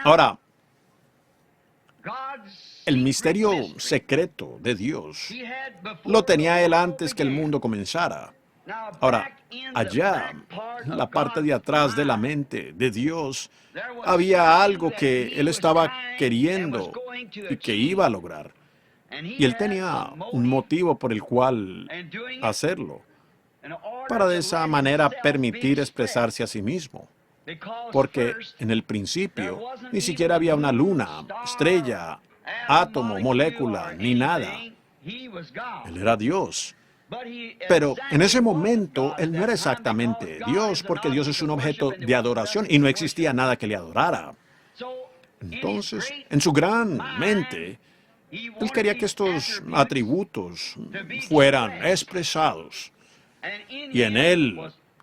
Ahora, el misterio secreto de Dios lo tenía Él antes que el mundo comenzara. Ahora, allá, en la parte de atrás de la mente de Dios, había algo que Él estaba queriendo y que iba a lograr. Y Él tenía un motivo por el cual hacerlo, para de esa manera permitir expresarse a sí mismo. Porque en el principio ni siquiera había una luna, estrella, átomo, molécula, ni nada. Él era Dios. Pero en ese momento Él no era exactamente Dios, porque Dios es un objeto de adoración y no existía nada que le adorara. Entonces, en su gran mente, Él quería que estos atributos fueran expresados. Y en Él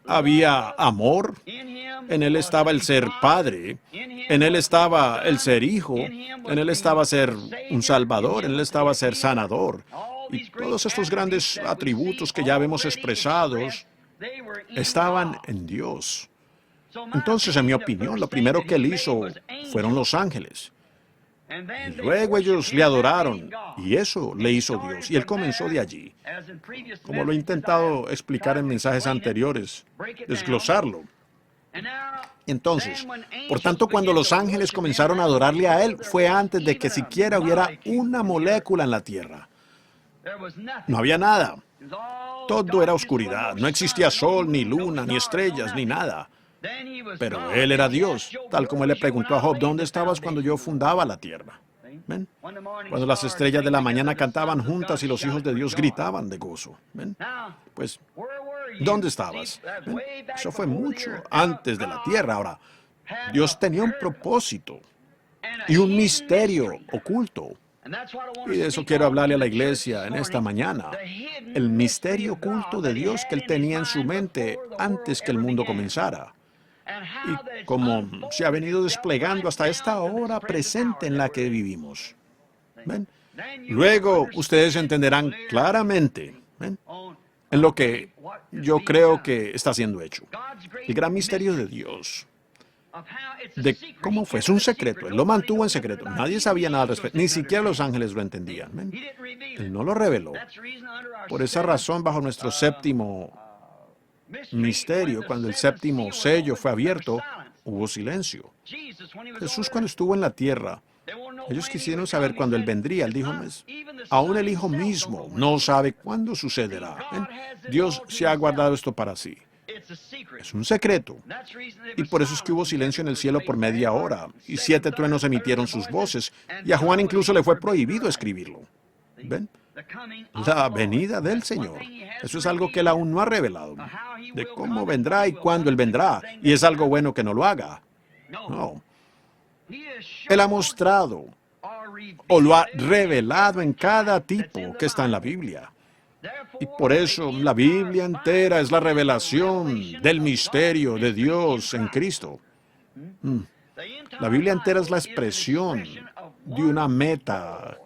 había amor, en Él estaba el ser Padre, en Él estaba el ser Hijo, en Él estaba ser un Salvador, en Él estaba ser sanador. Y todos estos grandes atributos que ya vemos expresados estaban en Dios. Entonces, en mi opinión, lo primero que Él hizo fueron los ángeles. Y luego ellos le adoraron, y eso le hizo Dios. Y Él comenzó de allí. Como lo he intentado explicar en mensajes anteriores, desglosarlo. Entonces, por tanto, cuando los ángeles comenzaron a adorarle a Él, fue antes de que siquiera hubiera una molécula en la tierra. No había nada. Todo era oscuridad. No existía sol, ni luna, ni estrellas, ni nada. Pero Él era Dios, tal como Él le preguntó a Job, ¿dónde estabas cuando yo fundaba la tierra? ¿Ven? Cuando las estrellas de la mañana cantaban juntas y los hijos de Dios gritaban de gozo. ¿Ven? Pues, ¿dónde estabas? ¿Ven? Eso fue mucho antes de la tierra. Ahora, Dios tenía un propósito y un misterio oculto. Y de eso quiero hablarle a la iglesia en esta mañana. El misterio oculto de Dios que Él tenía en su mente antes que el mundo comenzara. Y cómo se ha venido desplegando hasta esta hora presente en la que vivimos. ¿Ven? Luego ustedes entenderán claramente, ¿ven?, en lo que yo creo que está siendo hecho. El gran misterio de Dios. De cómo fue. Es un secreto. Él lo mantuvo en secreto. Nadie sabía nada al respecto. Ni siquiera los ángeles lo entendían. ¿Ven? Él no lo reveló. Por esa razón, bajo nuestro séptimo misterio, cuando el séptimo sello fue abierto, hubo silencio. Jesús, cuando estuvo en la tierra, ellos quisieron saber cuándo Él vendría. Él dijo, aún el Hijo mismo no sabe cuándo sucederá. ¿Ven? Dios se ha guardado esto para sí. Es un secreto. Y por eso es que hubo silencio en el cielo por media hora, y 7 truenos emitieron sus voces, y a Juan incluso le fue prohibido escribirlo. ¿Ven? La venida del Señor. Eso es algo que Él aún no ha revelado, de cómo vendrá y cuándo Él vendrá, y es algo bueno que no lo haga. No. Él ha mostrado, o lo ha revelado en cada tipo que está en la Biblia. Y por eso la Biblia entera es la revelación del misterio de Dios en Cristo. La Biblia entera es la expresión de una meta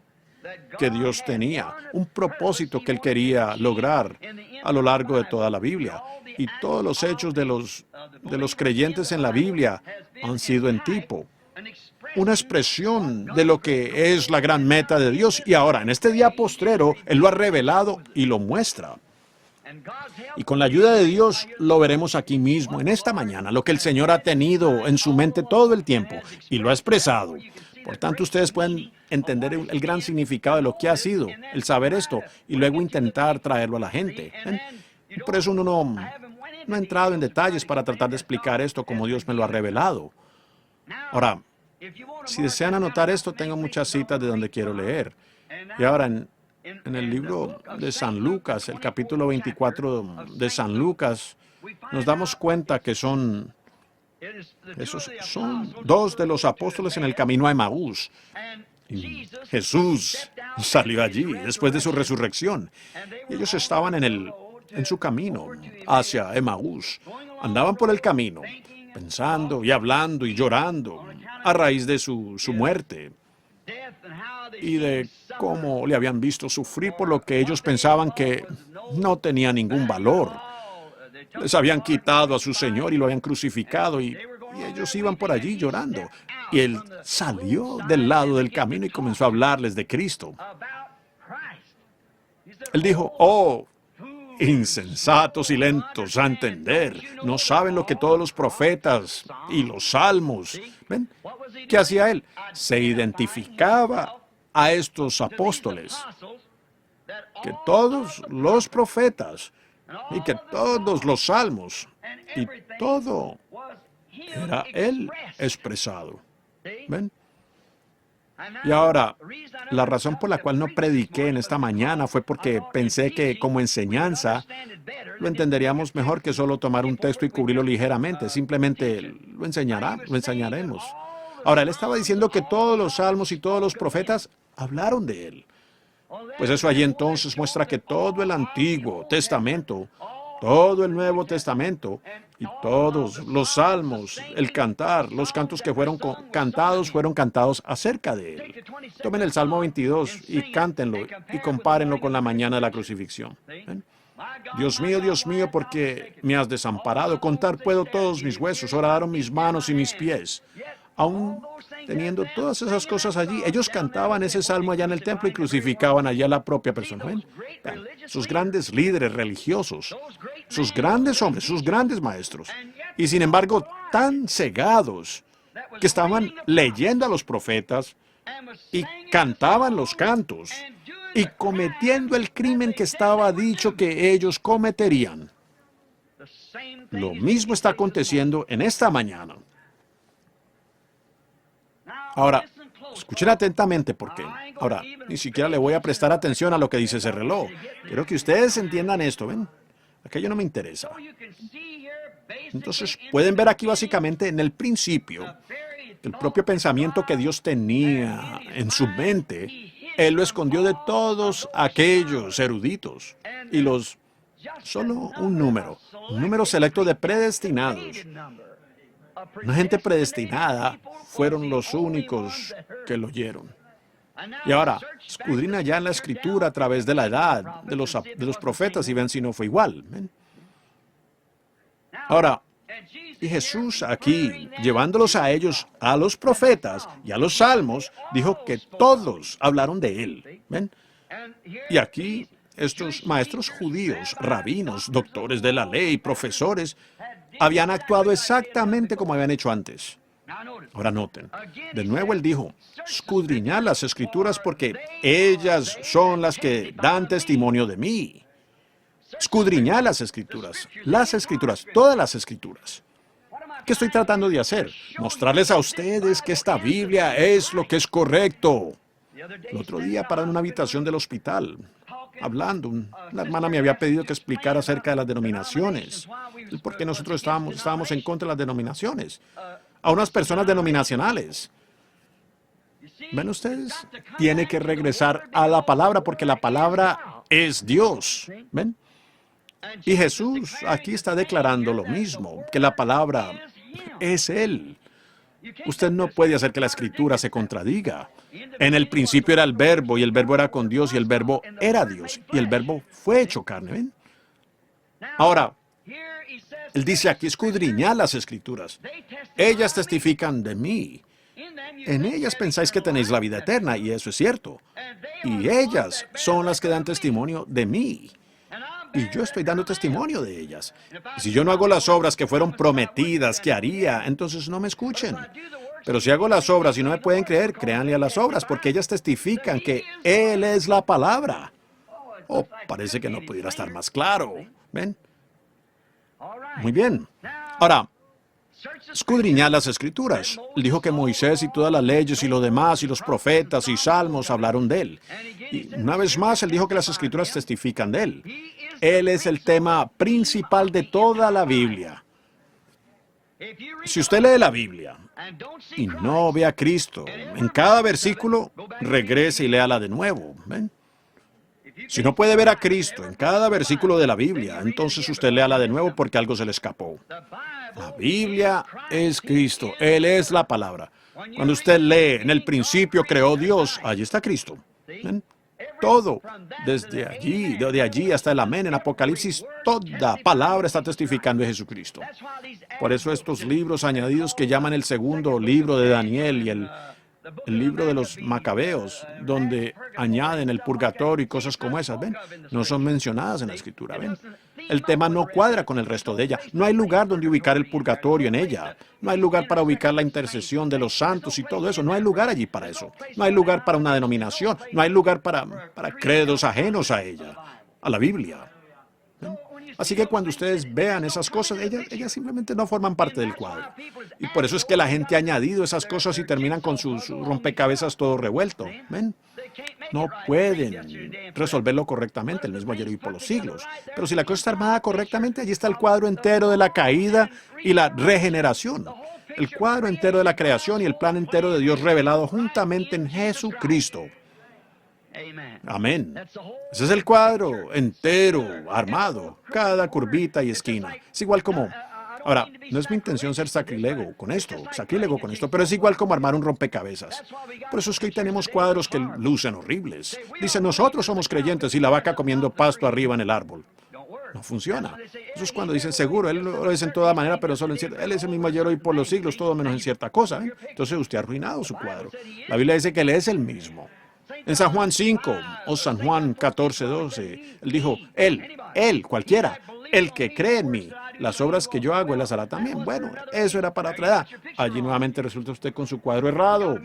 que Dios tenía, un propósito que Él quería lograr a lo largo de toda la Biblia. Y todos los hechos de los creyentes en la Biblia han sido en tipo, una expresión de lo que es la gran meta de Dios. Y ahora, en este día postrero, Él lo ha revelado y lo muestra. Y con la ayuda de Dios lo veremos aquí mismo, en esta mañana, lo que el Señor ha tenido en su mente todo el tiempo y lo ha expresado. Por tanto, ustedes pueden entender el gran significado de lo que ha sido el saber esto y luego intentar traerlo a la gente. ¿Ven? Y por eso uno no ha entrado en detalles para tratar de explicar esto como Dios me lo ha revelado. Ahora, si desean anotar esto, tengo muchas citas de donde quiero leer. Y ahora, en el libro de San Lucas, el capítulo 24 de San Lucas, nos damos cuenta que esos son 2 de los apóstoles en el camino a Emaús. Y Jesús salió allí después de su resurrección. Y ellos estaban en su camino hacia Emaús. Andaban por el camino, pensando y hablando y llorando a raíz de su muerte y de cómo le habían visto sufrir por lo que ellos pensaban que no tenía ningún valor. Les habían quitado a su Señor y lo habían crucificado y y ellos iban por allí llorando. Y él salió del lado del camino y comenzó a hablarles de Cristo. Él dijo, oh, insensatos y lentos a entender, no saben lo que todos los profetas y los salmos. ¿Ven? ¿Qué hacía él? Se identificaba a estos apóstoles, que todos los profetas y que todos los salmos y todo era él expresado. ¿Ven? Y ahora, la razón por la cual no prediqué en esta mañana fue porque pensé que como enseñanza lo entenderíamos mejor que solo tomar un texto y cubrirlo ligeramente. Simplemente lo enseñaremos. Ahora, él estaba diciendo que todos los salmos y todos los profetas hablaron de él. Pues eso allí entonces muestra que todo el Antiguo Testamento, todo el Nuevo Testamento y todos los salmos, el cantar, los cantos que fueron cantados acerca de él. Tomen el Salmo 22 y cántenlo y compárenlo con la mañana de la crucifixión. ¿Ven? Dios mío, ¿por qué me has desamparado? Contar puedo todos mis huesos, oraron mis manos y mis pies. Aún teniendo todas esas cosas allí, ellos cantaban ese salmo allá en el templo y crucificaban allá a la propia persona. ¿Ven? Vean, sus grandes líderes religiosos, sus grandes hombres, sus grandes maestros, y sin embargo tan cegados que estaban leyendo a los profetas y cantaban los cantos y cometiendo el crimen que estaba dicho que ellos cometerían. Lo mismo está aconteciendo en esta mañana. Ahora, escuchen atentamente porque ahora ni siquiera le voy a prestar atención a lo que dice ese reloj. Quiero que ustedes entiendan esto, ¿ven? Aquello no me interesa. Entonces, pueden ver aquí básicamente en el principio el propio pensamiento que Dios tenía en su mente. Él lo escondió de todos aquellos eruditos y solo un número selecto de predestinados. Una gente predestinada fueron los únicos que lo oyeron. Y ahora, escudriña ya en la Escritura a través de la edad de los profetas y ven si no fue igual. ¿Ven? Ahora, y Jesús aquí, llevándolos a ellos, a los profetas y a los salmos, dijo que todos hablaron de él. ¿Ven? Y aquí, estos maestros judíos, rabinos, doctores de la ley, profesores, habían actuado exactamente como habían hecho antes. Ahora noten, de nuevo él dijo, escudriñad las Escrituras porque ellas son las que dan testimonio de mí. Escudriñad las Escrituras, todas las Escrituras. ¿Qué estoy tratando de hacer? Mostrarles a ustedes que esta Biblia es lo que es correcto. El otro día, para una habitación del hospital, hablando, una hermana me había pedido que explicara acerca de las denominaciones, porque nosotros estábamos en contra de las denominaciones, a unas personas denominacionales. ¿Ven ustedes? Tiene que regresar a la palabra, porque la palabra es Dios. ¿Ven? Y Jesús aquí está declarando lo mismo, que la palabra es Él. Usted no puede hacer que la Escritura se contradiga. En el principio era el Verbo, y el Verbo era con Dios, y el Verbo era Dios, y el Verbo fue hecho carne. ¿Ven? Ahora, él dice aquí, escudriñad las Escrituras. Ellas testifican de mí. En ellas pensáis que tenéis la vida eterna, y eso es cierto. Y ellas son las que dan testimonio de mí. Y yo estoy dando testimonio de ellas. Y si yo no hago las obras que fueron prometidas que haría, entonces no me escuchen. Pero si hago las obras y no me pueden creer, créanle a las obras, porque ellas testifican que Él es la palabra. Oh, parece que no pudiera estar más claro. ¿Ven? Muy bien. Ahora, escudriñad las Escrituras. Él dijo que Moisés y todas las leyes y lo demás, y los profetas y salmos hablaron de Él. Y una vez más, Él dijo que las Escrituras testifican de Él. Él es el tema principal de toda la Biblia. Si usted lee la Biblia y no ve a Cristo en cada versículo, regrese y léala de nuevo. ¿Ven? Si no puede ver a Cristo en cada versículo de la Biblia, entonces usted léala de nuevo porque algo se le escapó. La Biblia es Cristo. Él es la palabra. Cuando usted lee, en el principio creó Dios, allí está Cristo. ¿Ven? todo, desde allí, de allí hasta el amén en Apocalipsis, toda palabra está testificando de Jesucristo. Por eso estos libros añadidos que llaman el segundo libro de Daniel y el libro de los Macabeos, donde añaden el purgatorio y cosas como esas, ¿ven? No son mencionadas en la Escritura, ¿ven? El tema no cuadra con el resto de ella. No hay lugar donde ubicar el purgatorio en ella. No hay lugar para ubicar la intercesión de los santos y todo eso. No hay lugar allí para eso. No hay lugar para una denominación. No hay lugar para credos ajenos a ella, a la Biblia. ¿Ven? Así que cuando ustedes vean esas cosas, ellas simplemente no forman parte del cuadro. Y por eso es que la gente ha añadido esas cosas y terminan con sus rompecabezas todo revuelto. ¿Ven? No pueden resolverlo correctamente, el mismo ayer y por los siglos. Pero si la cosa está armada correctamente, allí está el cuadro entero de la caída y la regeneración. El cuadro entero de la creación y el plan entero de Dios revelado juntamente en Jesucristo. Amén. Ese es el cuadro entero, armado, cada curvita y esquina. Es igual como... Ahora, no es mi intención ser sacrílego con esto, pero es igual como armar un rompecabezas. Por eso es que hoy tenemos cuadros que lucen horribles. Dicen, nosotros somos creyentes y la vaca comiendo pasto arriba en el árbol. No funciona. Eso es cuando dicen, seguro, él lo es en toda manera, pero solo en cierta... Él es el mismo ayer, hoy, por los siglos, todo menos en cierta cosa. Entonces usted ha arruinado su cuadro. La Biblia dice que él es el mismo. En San Juan 5 o San Juan 14, 12, él dijo, él, cualquiera, el que cree en mí, las obras que yo hago, él las hará también. Bueno, eso era para otra edad. Allí nuevamente resulta usted con su cuadro errado.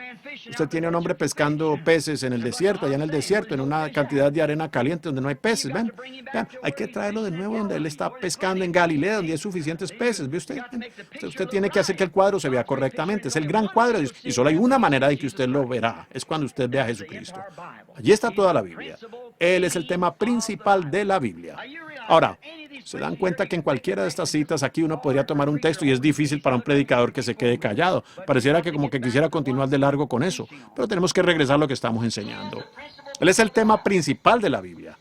Usted tiene a un hombre pescando peces en el desierto, allá en el desierto, en una cantidad de arena caliente donde no hay peces. Vean, hay que traerlo de nuevo donde él está pescando en Galilea, donde hay suficientes peces. ¿Ve usted? Usted tiene que hacer que el cuadro se vea correctamente. Es el gran cuadro de Dios. Y solo hay una manera de que usted lo verá. Es cuando usted vea a Jesucristo. Allí está toda la Biblia. Él es el tema principal de la Biblia. Ahora, se dan cuenta que en cualquiera de estas citas aquí uno podría tomar un texto y es difícil para un predicador que se quede callado. Pareciera que como que quisiera continuar de largo con eso, pero tenemos que regresar a lo que estamos enseñando. Él es el tema principal de la Biblia.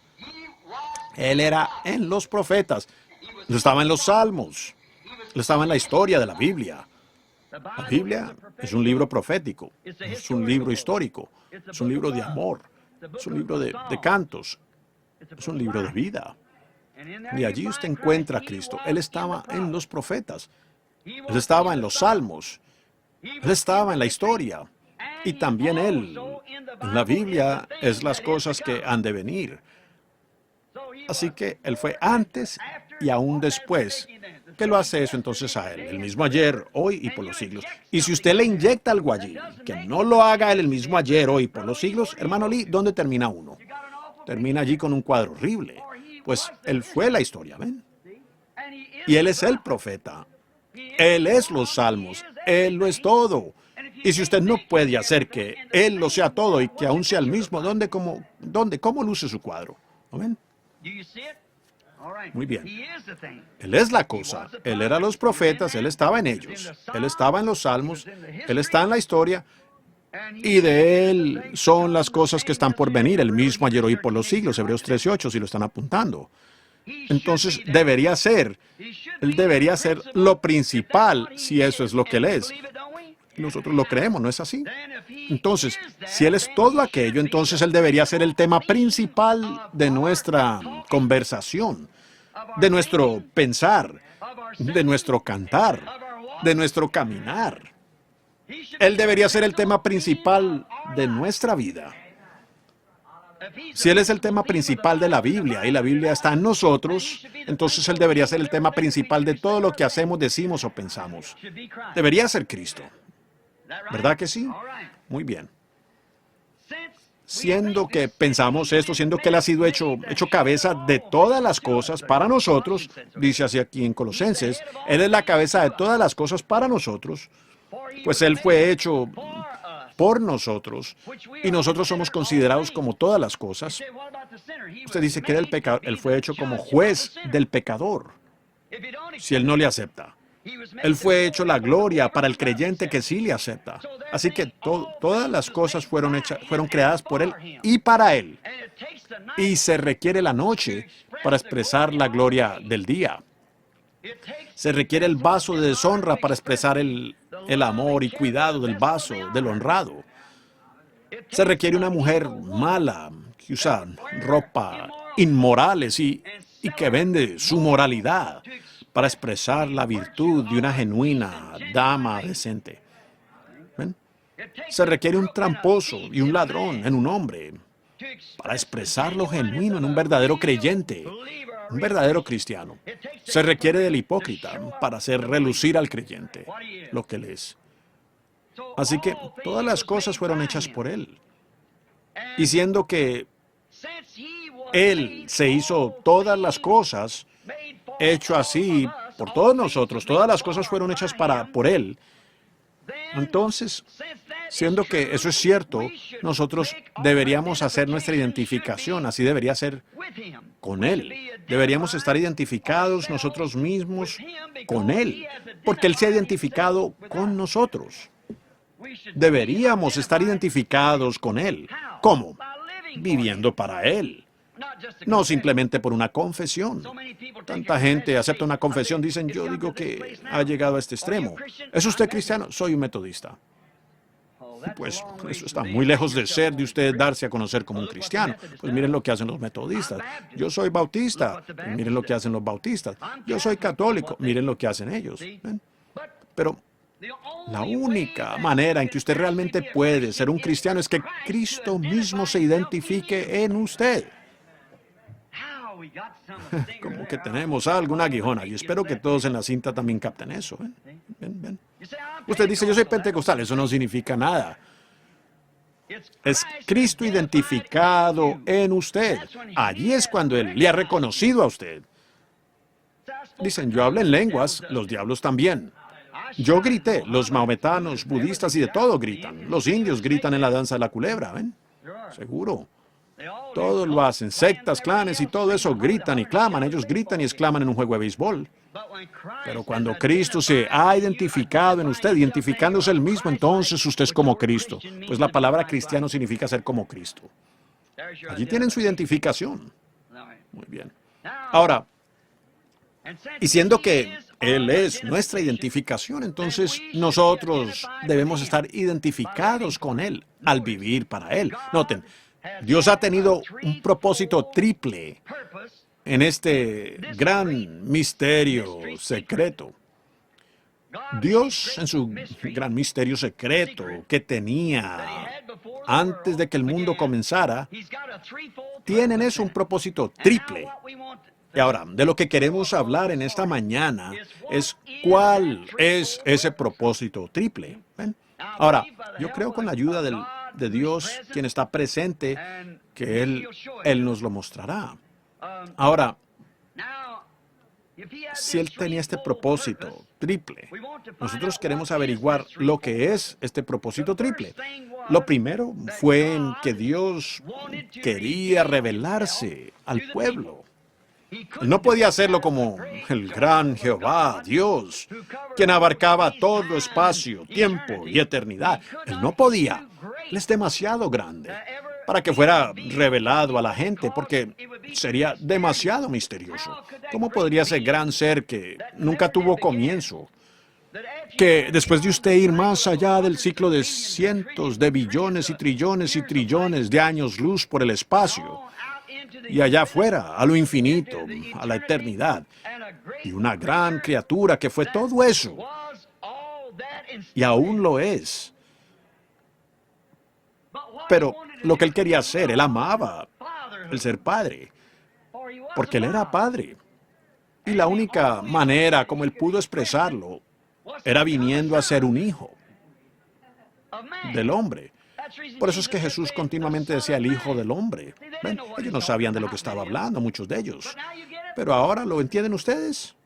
Él era en los profetas, él estaba en los salmos, él estaba en la historia de la Biblia. La Biblia es un libro profético, es un libro histórico, es un libro de amor, es un libro de cantos, es un libro de vida. Y allí usted encuentra a Cristo. Él estaba en los profetas. Él estaba en los salmos. Él estaba en la historia. Y también Él, en la Biblia, es las cosas que han de venir. Así que Él fue antes y aún después. ¿Qué lo hace eso entonces a Él? El mismo ayer, hoy y por los siglos. Y si usted le inyecta algo allí, que no lo haga Él el mismo ayer, hoy y por los siglos, hermano Lee, ¿dónde termina uno? Termina allí con un cuadro horrible. Pues Él fue la historia, ¿ven? Y Él es el profeta. Él es los salmos. Él lo es todo. Y si usted no puede hacer que Él lo sea todo y que aún sea el mismo, ¿cómo luce su cuadro? ¿No ven? Muy bien. Él es la cosa. Él era los profetas. Él estaba en ellos. Él estaba en los salmos. Él está en la historia. Y de Él son las cosas que están por venir, el mismo ayer, hoy y por los siglos, Hebreos 13:8, si lo están apuntando. Entonces, Él debería ser lo principal, si eso es lo que Él es. Nosotros lo creemos, ¿no es así? Entonces, si Él es todo aquello, entonces Él debería ser el tema principal de nuestra conversación, de nuestro pensar, de nuestro cantar, de nuestro caminar. Él debería ser el tema principal de nuestra vida. Si Él es el tema principal de la Biblia y la Biblia está en nosotros, entonces Él debería ser el tema principal de todo lo que hacemos, decimos o pensamos. Debería ser Cristo. ¿Verdad que sí? Muy bien. Siendo que pensamos esto, siendo que Él ha sido hecho cabeza de todas las cosas para nosotros, dice así aquí en Colosenses, Él es la cabeza de todas las cosas para nosotros, pues Él fue hecho por nosotros y nosotros somos considerados como todas las cosas. Usted dice que Él fue hecho como juez del pecador, si Él no le acepta. Él fue hecho la gloria para el creyente que sí le acepta. Así que todas las cosas fueron creadas por Él y para Él. Y se requiere la noche para expresar la gloria del día. Se requiere el vaso de deshonra para expresar el amor y cuidado del vaso, del honrado. Se requiere una mujer mala que usa ropa inmorales y que vende su moralidad para expresar la virtud de una genuina dama decente. ¿Ven? Se requiere un tramposo y un ladrón en un hombre para expresar lo genuino en un verdadero creyente, un verdadero cristiano. Se requiere del hipócrita para hacer relucir al creyente lo que él es. Así que todas las cosas fueron hechas por él. Y siendo que él se hizo todas las cosas, hecho así por todos nosotros, todas las cosas fueron hechas por él. Entonces, siendo que eso es cierto, nosotros deberíamos hacer nuestra identificación, así debería ser con él. Deberíamos estar identificados nosotros mismos con él, porque él se ha identificado con nosotros. Deberíamos estar identificados con él. ¿Cómo? Viviendo para él. No simplemente por una confesión. Tanta gente acepta una confesión, dicen, yo digo que ha llegado a este extremo. ¿Es usted cristiano? Soy un metodista. Pues eso está muy lejos de ser de usted darse a conocer como un cristiano. Pues miren lo que hacen los metodistas. Yo soy bautista. Pues miren lo que hacen los bautistas. Yo soy católico. Miren lo que hacen ellos. ¿Ven? Pero la única manera en que usted realmente puede ser un cristiano es que Cristo mismo se identifique en usted. Como que tenemos algo, un aguijón allí. Espero que todos en la cinta también capten eso. ¿Ven? ¿Ven? ¿Ven? Usted dice, yo soy pentecostal. Eso no significa nada. Es Cristo identificado en usted. Allí es cuando Él le ha reconocido a usted. Dicen, yo hablo en lenguas, los diablos también. Yo grité, los maometanos, budistas y de todo gritan. Los indios gritan en la danza de la culebra, ¿ven? Seguro. Todos lo hacen, sectas, clanes y todo eso gritan y claman. Ellos gritan y exclaman en un juego de béisbol. Pero cuando Cristo se ha identificado en usted, identificándose él mismo, entonces usted es como Cristo. Pues la palabra cristiano significa ser como Cristo. Allí tienen su identificación. Muy bien. Ahora, y siendo que Él es nuestra identificación, entonces nosotros debemos estar identificados con Él al vivir para Él. Noten, Dios ha tenido un propósito triple en este gran misterio secreto. Dios, en su gran misterio secreto que tenía antes de que el mundo comenzara, tiene en eso un propósito triple. Y ahora, de lo que queremos hablar en esta mañana es cuál es ese propósito triple. ¿Ven? Ahora, yo creo con la ayuda de Dios, quien está presente, que Él nos lo mostrará. Ahora, si Él tenía este propósito triple, nosotros queremos averiguar lo que es este propósito triple. Lo primero fue en que Dios quería revelarse al pueblo. Él no podía hacerlo como el gran Jehová, Dios, quien abarcaba todo espacio, tiempo y eternidad. Él no podía. Él es demasiado grande para que fuera revelado a la gente, porque sería demasiado misterioso. ¿Cómo podría ese gran ser que nunca tuvo comienzo, que después de usted ir más allá del ciclo de cientos de billones y trillones de años luz por el espacio, y allá afuera, a lo infinito, a la eternidad, y una gran criatura que fue todo eso, y aún lo es? Pero lo que él quería hacer, él amaba el ser padre, porque él era padre. Y la única manera como él pudo expresarlo era viniendo a ser un hijo del hombre. Por eso es que Jesús continuamente decía el Hijo del Hombre. ¿Ven? Ellos no sabían de lo que estaba hablando, muchos de ellos. Pero ahora, ¿lo entienden ustedes?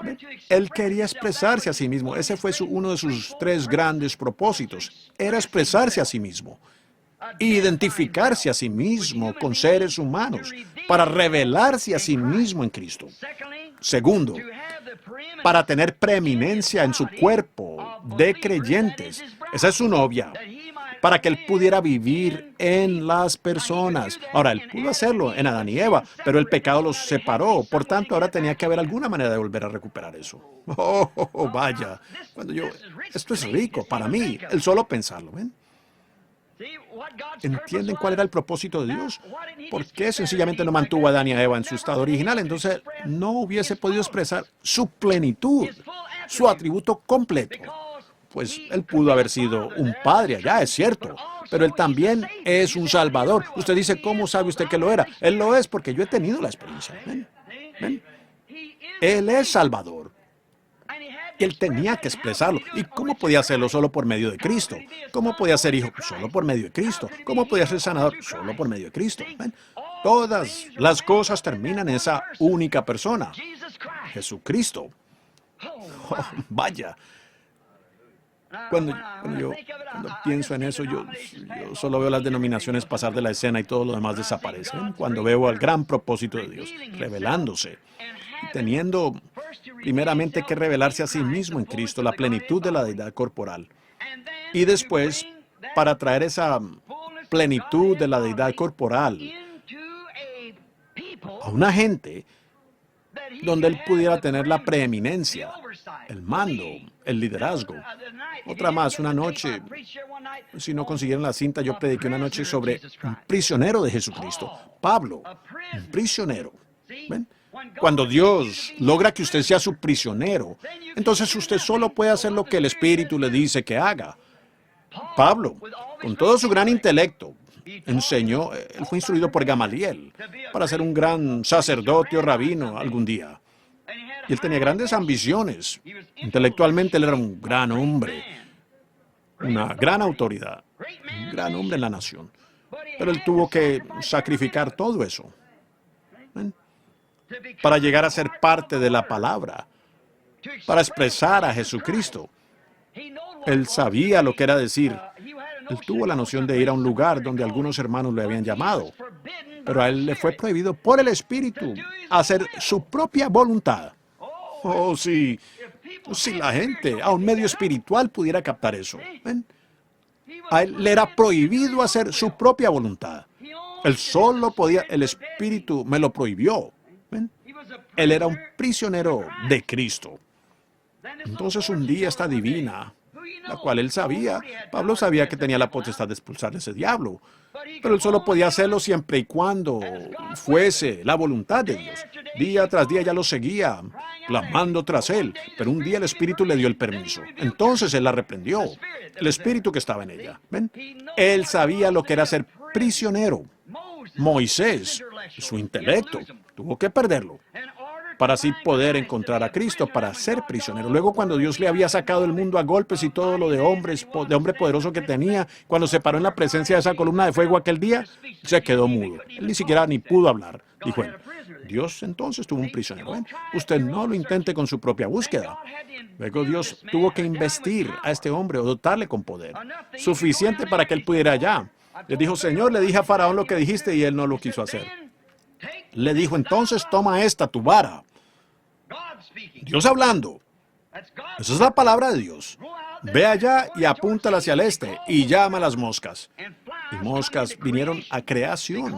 ¿Ven? Él quería expresarse a sí mismo. Ese fue uno de sus tres grandes propósitos. Era expresarse a sí mismo. Identificarse a sí mismo con seres humanos para revelarse a sí mismo en Cristo. Segundo, para tener preeminencia en su cuerpo de creyentes. Esa es su novia, para que él pudiera vivir en las personas. Ahora, él pudo hacerlo en Adán y Eva, pero el pecado los separó. Por tanto, ahora tenía que haber alguna manera de volver a recuperar eso. Vaya. Esto es rico para mí, el solo pensarlo, ¿ven? ¿Entienden cuál era el propósito de Dios? ¿Por qué sencillamente no mantuvo a Adán y a Eva en su estado original? Entonces no hubiese podido expresar su plenitud, su atributo completo. Pues él pudo haber sido un padre allá, es cierto, pero él también es un salvador. Usted dice, ¿cómo sabe usted que lo era? Él lo es porque yo he tenido la experiencia. ¿Ven? ¿Ven? Él es salvador. Y él tenía que expresarlo. ¿Y cómo podía hacerlo? Solo por medio de Cristo. ¿Cómo podía ser hijo? Solo por medio de Cristo. ¿Cómo podía ser sanador? Solo por medio de Cristo. ¿Ven? Todas las cosas terminan en esa única persona, Jesucristo. Oh, vaya. Cuando pienso en eso, yo solo veo las denominaciones pasar de la escena y todo lo demás desaparece. Cuando veo al gran propósito de Dios revelándose y teniendo primeramente que revelarse a sí mismo en Cristo, la plenitud de la deidad corporal. Y después, para traer esa plenitud de la deidad corporal a una gente donde él pudiera tener la preeminencia, el mando, el liderazgo. Otra más, una noche, si no consiguieron la cinta, yo prediqué una noche sobre un prisionero de Jesucristo, Pablo, un prisionero. ¿Ven? Cuando Dios logra que usted sea su prisionero, entonces usted solo puede hacer lo que el Espíritu le dice que haga. Pablo, con todo su gran intelecto, enseñó, él fue instruido por Gamaliel para ser un gran sacerdote o rabino algún día. Y él tenía grandes ambiciones. Intelectualmente él era un gran hombre, una gran autoridad, un gran hombre en la nación. Pero él tuvo que sacrificar todo eso, ¿ven? Para llegar a ser parte de la palabra, para expresar a Jesucristo. Él sabía lo que era decir. Él tuvo la noción de ir a un lugar donde algunos hermanos le habían llamado, pero a él le fue prohibido por el Espíritu hacer su propia voluntad. Oh, sí, si la gente, a un medio espiritual, pudiera captar eso. ¿Ven? A él le era prohibido hacer su propia voluntad. Él solo podía, el Espíritu me lo prohibió. ¿Ven? Él era un prisionero de Cristo. Entonces un día esta divina, la cual él sabía, Pablo sabía que tenía la potestad de expulsar a ese diablo, pero él solo podía hacerlo siempre y cuando fuese la voluntad de Dios. Día tras día ya lo seguía, clamando tras él, pero un día el Espíritu le dio el permiso. Entonces él la reprendió, el Espíritu que estaba en ella. ¿Ven? Él sabía lo que era ser prisionero. Moisés, su intelecto, tuvo que perderlo para así poder encontrar a Cristo, para ser prisionero. Luego, cuando Dios le había sacado el mundo a golpes y todo lo de hombre poderoso que tenía, cuando se paró en la presencia de esa columna de fuego aquel día, se quedó mudo. Él ni siquiera ni pudo hablar, dijo él. Dios entonces tuvo un prisionero. ¿Ven? Usted no lo intente con su propia búsqueda. Luego Dios tuvo que investir a este hombre o dotarle con poder, suficiente para que él pudiera allá. Le dijo, Señor, le dije a Faraón lo que dijiste y él no lo quiso hacer. Le dijo, entonces toma esta, tu vara. Dios hablando. Esa es la palabra de Dios. Ve allá y apúntala hacia el este y llama a las moscas. Y moscas vinieron a creación,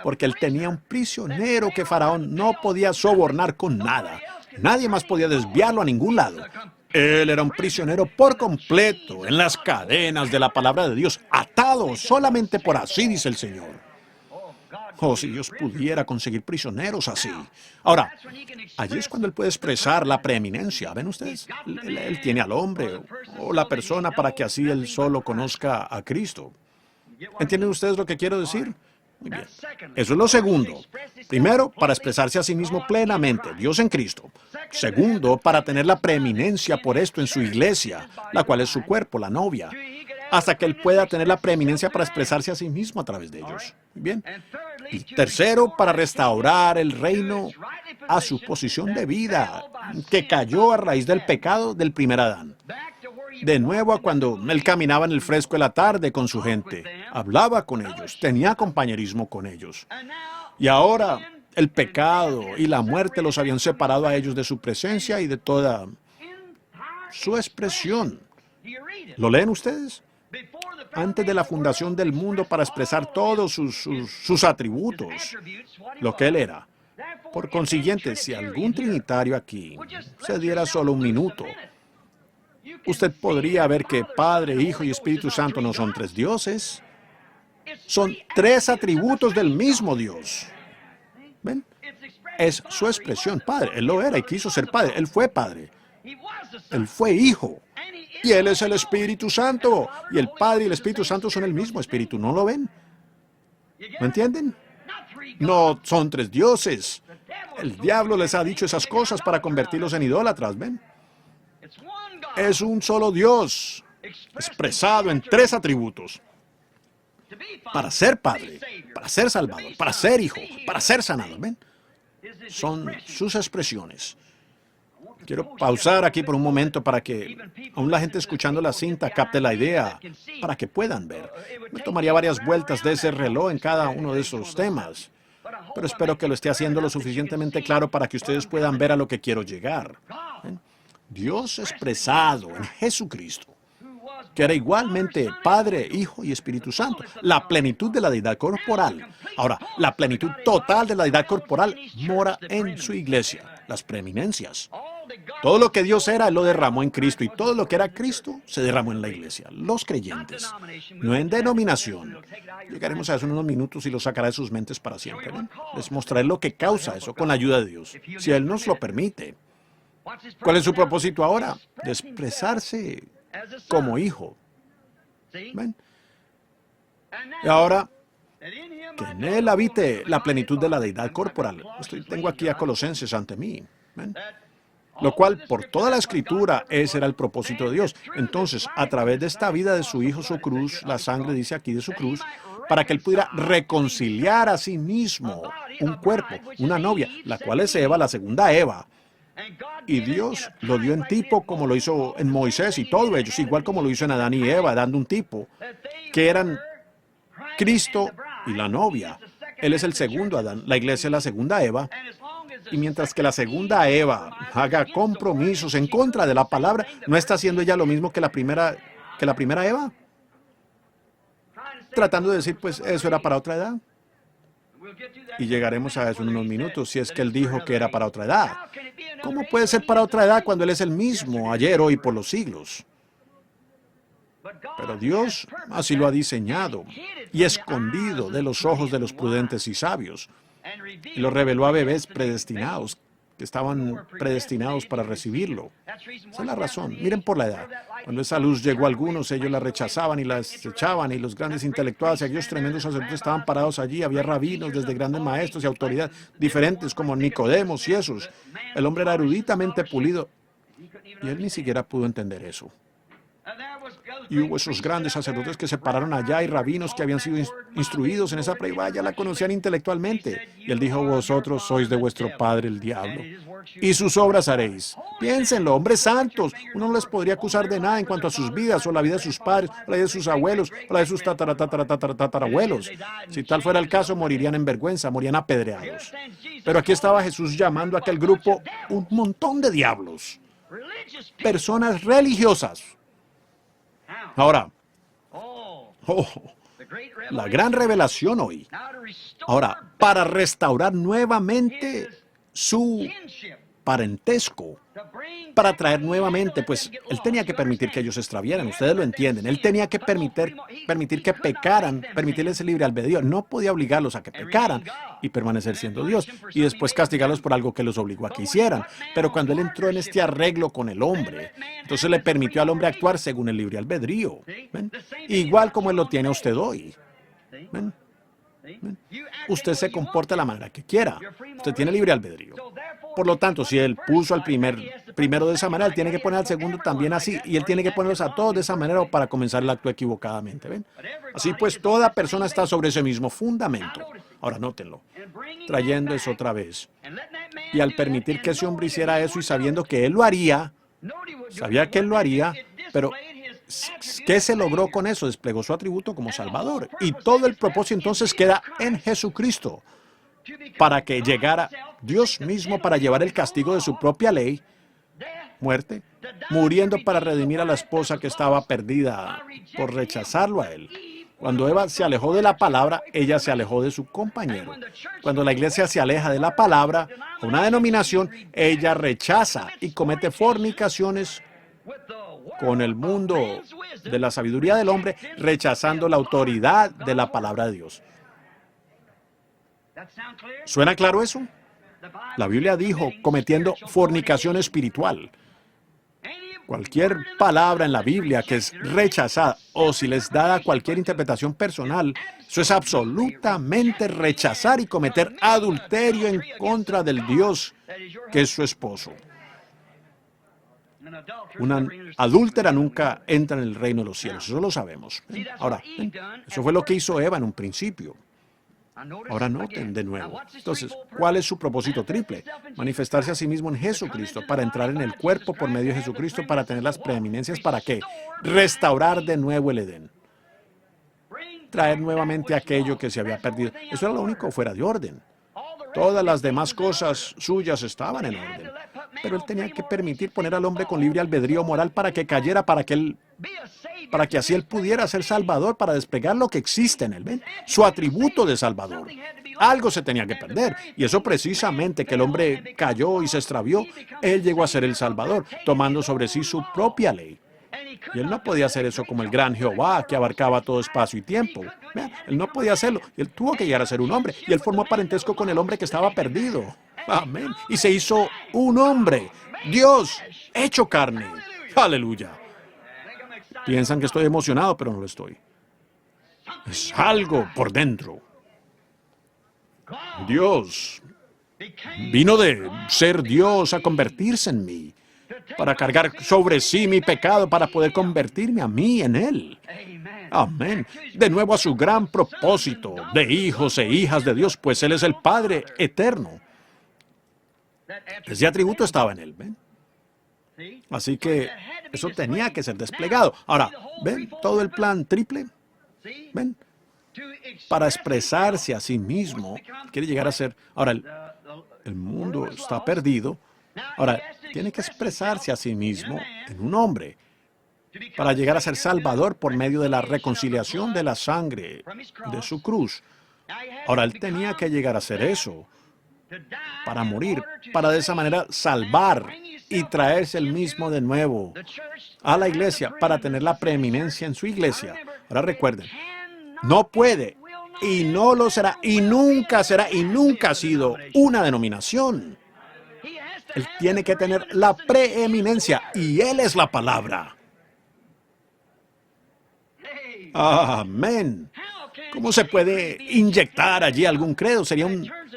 porque él tenía un prisionero que Faraón no podía sobornar con nada. Nadie más podía desviarlo a ningún lado. Él era un prisionero por completo en las cadenas de la palabra de Dios, atado solamente por así, dice el Señor. Oh, si Dios pudiera conseguir prisioneros así. Ahora, allí es cuando él puede expresar la preeminencia. ¿Ven ustedes? Él tiene al hombre o la persona para que así él solo conozca a Cristo. ¿Entienden ustedes lo que quiero decir? Muy bien. Eso es lo segundo. Primero, para expresarse a sí mismo plenamente, Dios en Cristo. Segundo, para tener la preeminencia por esto en su iglesia, la cual es su cuerpo, la novia, hasta que él pueda tener la preeminencia para expresarse a sí mismo a través de ellos. Muy bien. Y tercero, para restaurar el reino a su posición de vida, que cayó a raíz del pecado del primer Adán. De nuevo a cuando él caminaba en el fresco de la tarde con su gente, hablaba con ellos, tenía compañerismo con ellos. Y ahora el pecado y la muerte los habían separado a ellos de su presencia y de toda su expresión. ¿Lo leen ustedes? Antes de la fundación del mundo, para expresar todos sus atributos, lo que él era. Por consiguiente, si algún trinitario aquí se diera solo un minuto, usted podría ver que Padre, Hijo y Espíritu Santo no son tres dioses. Son tres atributos del mismo Dios. ¿Ven? Es su expresión, Padre. Él lo era y quiso ser Padre. Él fue Padre. Él fue Hijo. Y Él es el Espíritu Santo. Y el Padre y el Espíritu Santo son el mismo Espíritu. ¿No lo ven? ¿No entienden? No son tres dioses. El diablo les ha dicho esas cosas para convertirlos en idólatras, ¿ven? Es un solo Dios, expresado en tres atributos. Para ser Padre, para ser Salvador, para ser Hijo, para ser sanado, ¿ven? Son sus expresiones. Quiero pausar aquí por un momento para que aún la gente escuchando la cinta capte la idea, para que puedan ver. Me tomaría varias vueltas de ese reloj en cada uno de esos temas, pero espero que lo esté haciendo lo suficientemente claro para que ustedes puedan ver a lo que quiero llegar. ¿Ven? Dios expresado en Jesucristo, que era igualmente Padre, Hijo y Espíritu Santo, la plenitud de la deidad corporal. Ahora, la plenitud total de la deidad corporal mora en su iglesia, las preeminencias. Todo lo que Dios era, Él lo derramó en Cristo, y todo lo que era Cristo se derramó en la iglesia, los creyentes, no en denominación. Llegaremos a eso en unos minutos y lo sacará de sus mentes para siempre, ¿ven? Les mostraré lo que causa eso con la ayuda de Dios, si Él nos lo permite. ¿Cuál es su propósito ahora? De expresarse como hijo. ¿Ven? Y ahora, que en Él habite la plenitud de la deidad corporal. Tengo aquí a Colosenses ante mí. ¿Ven? Lo cual, por toda la Escritura, ese era el propósito de Dios. Entonces, a través de esta vida de su Hijo, su cruz, la sangre dice aquí de su cruz, para que Él pudiera reconciliar a sí mismo un cuerpo, una novia, la cual es Eva, la segunda Eva. Y Dios lo dio en tipo como lo hizo en Moisés y todos ellos, igual como lo hizo en Adán y Eva, dando un tipo, que eran Cristo y la novia. Él es el segundo Adán, la iglesia es la segunda Eva. Y mientras que la segunda Eva haga compromisos en contra de la palabra, ¿no está haciendo ella lo mismo que la primera Eva? Tratando de decir, pues, eso era para otra edad. Y llegaremos a eso en unos minutos, si es que Él dijo que era para otra edad. ¿Cómo puede ser para otra edad cuando Él es el mismo, ayer, hoy, por los siglos? Pero Dios así lo ha diseñado y escondido de los ojos de los prudentes y sabios. Y lo reveló a bebés predestinados, que estaban predestinados para recibirlo. Esa es la razón. Miren por la edad. Cuando esa luz llegó a algunos, ellos la rechazaban y la desechaban, y los grandes intelectuales y aquellos tremendos sacerdotes estaban parados allí. Había rabinos, desde grandes maestros y autoridades diferentes como Nicodemos y esos. El hombre era eruditamente pulido y él ni siquiera pudo entender eso. Y hubo esos grandes sacerdotes que se pararon allá y rabinos que habían sido instruidos en esa prueba, ya la conocían intelectualmente. Y él dijo, vosotros sois de vuestro padre el diablo, y sus obras haréis. Piénsenlo, hombres santos, uno no les podría acusar de nada en cuanto a sus vidas, o la vida de sus padres, o la vida de sus abuelos, o la de sus tatarabuelos. Si tal fuera el caso, morirían en vergüenza, morían apedreados. Pero aquí estaba Jesús llamando a aquel grupo un montón de diablos, personas religiosas. Ahora, la gran revelación hoy. Ahora, para restaurar nuevamente su parentesco, para traer nuevamente, pues, Él tenía que permitir que ellos se extravieran, ustedes lo entienden. Él tenía que permitir que pecaran, permitirles el libre albedrío. No podía obligarlos a que pecaran y permanecer siendo Dios, y después castigarlos por algo que los obligó a que hicieran. Pero cuando Él entró en este arreglo con el hombre, entonces le permitió al hombre actuar según el libre albedrío. ¿Ven? Igual como Él lo tiene a usted hoy. ¿Ven? ¿Ven? Usted se comporta de la manera que quiera. Usted tiene libre albedrío. Por lo tanto, si Él puso al primero de esa manera, Él tiene que poner al segundo también así. Y Él tiene que ponerlos a todos de esa manera para comenzar el acto equivocadamente. ¿Ven? Así pues, toda persona está sobre ese mismo fundamento. Ahora, nótenlo. Trayendo eso otra vez. Y al permitir que ese hombre hiciera eso y sabiendo que Él lo haría, sabía que Él lo haría, pero ¿qué se logró con eso? Desplegó su atributo como Salvador. Y todo el propósito entonces queda en Jesucristo, para que llegara Dios mismo para llevar el castigo de su propia ley, muerte, muriendo para redimir a la esposa que estaba perdida por rechazarlo a Él. Cuando Eva se alejó de la palabra, ella se alejó de su compañero. Cuando la iglesia se aleja de la palabra, una denominación, ella rechaza y comete fornicaciones con el mundo de la sabiduría del hombre, rechazando la autoridad de la palabra de Dios. ¿Suena claro eso? La Biblia dijo, cometiendo fornicación espiritual. Cualquier palabra en la Biblia que es rechazada o si les da cualquier interpretación personal, eso es absolutamente rechazar y cometer adulterio en contra del Dios que es su esposo. Una adúltera nunca entra en el reino de los cielos, eso lo sabemos. Ahora, eso fue lo que hizo Eva en un principio. Ahora noten de nuevo. Entonces, ¿cuál es su propósito triple? Manifestarse a sí mismo en Jesucristo, para entrar en el cuerpo por medio de Jesucristo, para tener las preeminencias, ¿para qué? Restaurar de nuevo el Edén. Traer nuevamente aquello que se había perdido. Eso era lo único fuera de orden. Todas las demás cosas suyas estaban en orden. Pero él tenía que permitir poner al hombre con libre albedrío moral para que cayera, para que así él pudiera ser salvador, para desplegar lo que existe en él, ¿ven? Su atributo de salvador. Algo se tenía que perder, y eso precisamente que el hombre cayó y se extravió, él llegó a ser el salvador, tomando sobre sí su propia ley. Y él no podía hacer eso como el gran Jehová, que abarcaba todo espacio y tiempo. Vean, él no podía hacerlo, y él tuvo que llegar a ser un hombre, y él formó parentesco con el hombre que estaba perdido. Amén. Y se hizo un hombre, Dios, hecho carne. Aleluya. Piensan que estoy emocionado, pero no lo estoy. Es algo por dentro. Dios vino de ser Dios a convertirse en mí, para cargar sobre sí mi pecado, para poder convertirme a mí en Él. Amén. De nuevo a su gran propósito de hijos e hijas de Dios, pues Él es el Padre eterno. Ese atributo estaba en Él, ¿ven? Así que eso tenía que ser desplegado. Ahora, ¿ven todo el plan triple? ¿Ven? Para expresarse a sí mismo, quiere llegar a ser... Ahora, el mundo está perdido. Ahora, tiene que expresarse a sí mismo en un hombre para llegar a ser salvador por medio de la reconciliación de la sangre de su cruz. Ahora, él tenía que llegar a hacer eso para morir, para de esa manera salvar y traerse el mismo de nuevo a la iglesia, para tener la preeminencia en su iglesia. Ahora recuerden, no puede y no lo será y nunca ha sido una denominación. Él tiene que tener la preeminencia y Él es la palabra. Amén. ¿Cómo se puede inyectar allí algún credo?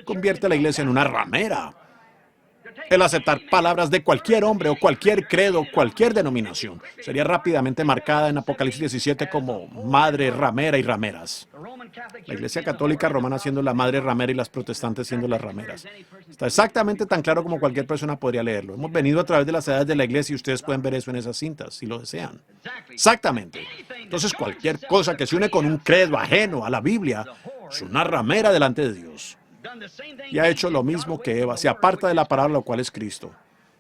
Convierte a la iglesia en una ramera. El aceptar palabras de cualquier hombre o cualquier credo, cualquier denominación, sería rápidamente marcada en Apocalipsis 17 como madre ramera y rameras. La Iglesia Católica Romana siendo la madre ramera y las protestantes siendo las rameras. Está exactamente tan claro como cualquier persona podría leerlo. Hemos venido a través de las edades de la Iglesia y ustedes pueden ver eso en esas cintas, si lo desean. Exactamente. Entonces, cualquier cosa que se une con un credo ajeno a la Biblia es una ramera delante de Dios. Y ha hecho lo mismo que Eva, se aparta de la palabra, lo cual es Cristo.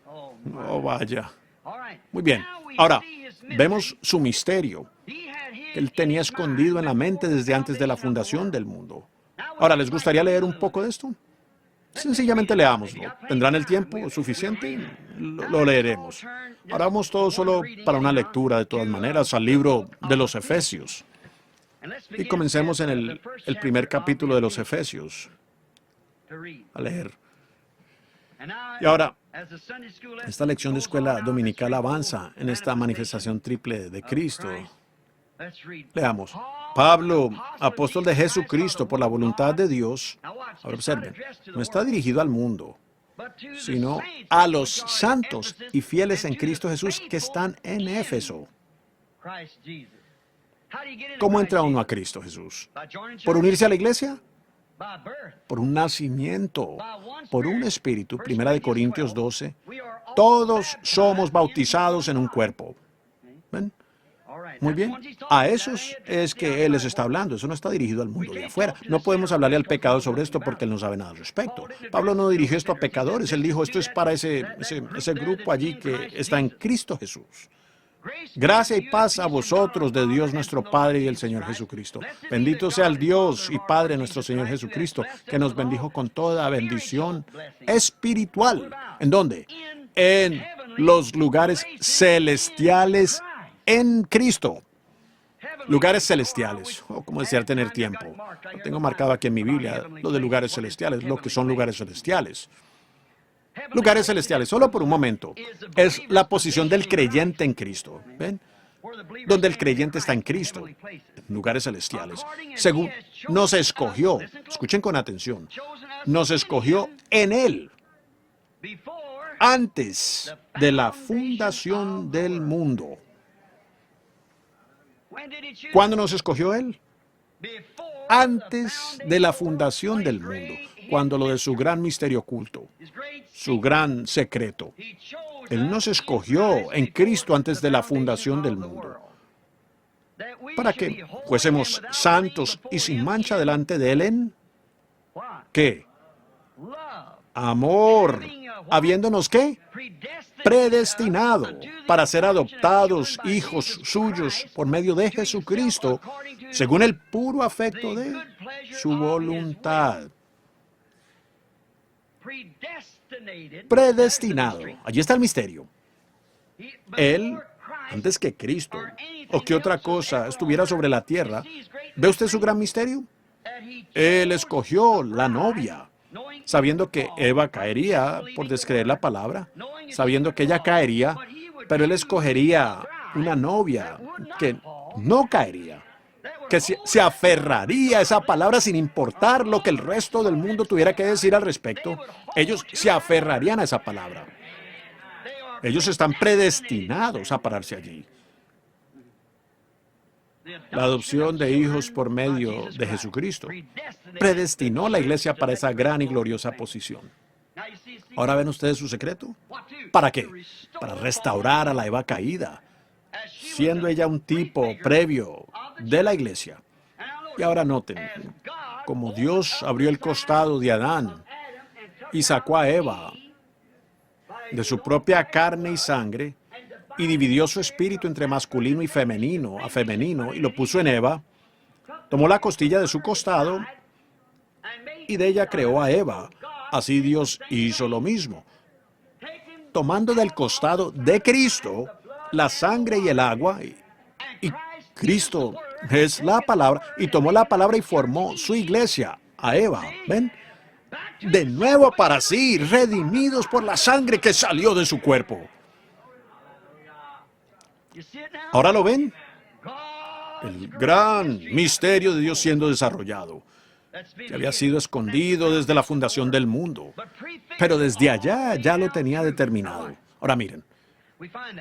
Oh, vaya. Muy bien. Ahora, vemos su misterio. Él tenía escondido en la mente desde antes de la fundación del mundo. Ahora, ¿les gustaría leer un poco de esto? Sencillamente leámoslo. ¿Tendrán el tiempo suficiente? Lo leeremos. Ahora vamos todos solo para una lectura, de todas maneras, al libro de los Efesios. Y comencemos en el primer capítulo de los Efesios a leer. Y ahora, esta lección de escuela dominical avanza en esta manifestación triple de Cristo. Leamos. Pablo, apóstol de Jesucristo por la voluntad de Dios. Ahora observen, no está dirigido al mundo, sino a los santos y fieles en Cristo Jesús que están en Éfeso. ¿Cómo entra uno a Cristo Jesús? ¿Por unirse a la iglesia? Por un nacimiento, por un espíritu. Primera de Corintios 12. Todos somos bautizados en un cuerpo. ¿Ven? Muy bien. A esos es que Él les está hablando. Eso no está dirigido al mundo de afuera. No podemos hablarle al pecado sobre esto porque Él no sabe nada al respecto. Pablo no dirigió esto a pecadores. Él dijo, esto es para ese grupo allí que está en Cristo Jesús. Gracia y paz a vosotros de Dios nuestro Padre y el Señor Jesucristo. Bendito sea el Dios y Padre nuestro Señor Jesucristo, que nos bendijo con toda bendición espiritual. ¿En dónde? En los lugares celestiales en Cristo. Lugares celestiales. Oh, ¿cómo desear tener tiempo? Lo tengo marcado aquí en mi Biblia, lo de lugares celestiales, lo que son lugares celestiales. Lugares celestiales, solo por un momento, es la posición del creyente en Cristo. ¿Ven? Donde el creyente está en Cristo. Lugares celestiales. Según nos escogió, escuchen con atención, nos escogió en Él antes de la fundación del mundo. ¿Cuándo nos escogió Él? Antes de la fundación del mundo, cuando lo de su gran misterio oculto, su gran secreto. Él nos escogió en Cristo antes de la fundación del mundo, para que fuésemos santos y sin mancha delante de Él en ¿qué? Amor, habiéndonos ¿qué? Predestinado para ser adoptados hijos suyos por medio de Jesucristo, según el puro afecto de su voluntad. Predestinado. Allí está el misterio. Él, antes que Cristo o que otra cosa estuviera sobre la tierra, ¿ve usted su gran misterio? Él escogió la novia, sabiendo que Eva caería por descreer la palabra, sabiendo que ella caería, pero Él escogería una novia que no caería, que se aferraría a esa palabra sin importar lo que el resto del mundo tuviera que decir al respecto. Ellos se aferrarían a esa palabra. Ellos están predestinados a pararse allí. La adopción de hijos por medio de Jesucristo predestinó a la iglesia para esa gran y gloriosa posición. ¿Ahora ven ustedes su secreto? ¿Para qué? Para restaurar a la Eva caída, siendo ella un tipo previo de la iglesia. Y ahora noten, como Dios abrió el costado de Adán y sacó a Eva de su propia carne y sangre, y dividió su espíritu entre masculino y femenino, a femenino, y lo puso en Eva, tomó la costilla de su costado y de ella creó a Eva. Así Dios hizo lo mismo. Tomando del costado de Cristo la sangre y el agua, y Cristo es la palabra, y tomó la palabra y formó su iglesia, a Eva. ¿Ven? De nuevo para sí, redimidos por la sangre que salió de su cuerpo. ¿Ahora lo ven? El gran misterio de Dios siendo desarrollado, que había sido escondido desde la fundación del mundo, pero desde allá ya lo tenía determinado. Ahora miren,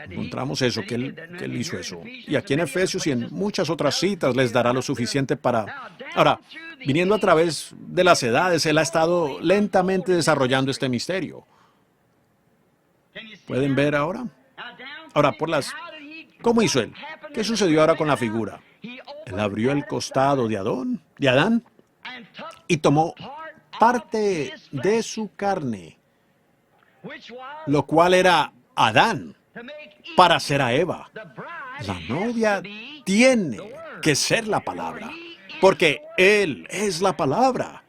encontramos eso, que él hizo eso. Y aquí en Efesios y en muchas otras citas les dará lo suficiente para... Ahora, viniendo a través de las edades, Él ha estado lentamente desarrollando este misterio. ¿Pueden ver ahora? Ahora, ¿cómo hizo Él? ¿Qué sucedió ahora con la figura? Él abrió el costado de Adán, y tomó parte de su carne, lo cual era Adán, para ser a Eva. La novia tiene que ser la palabra, porque Él es la palabra.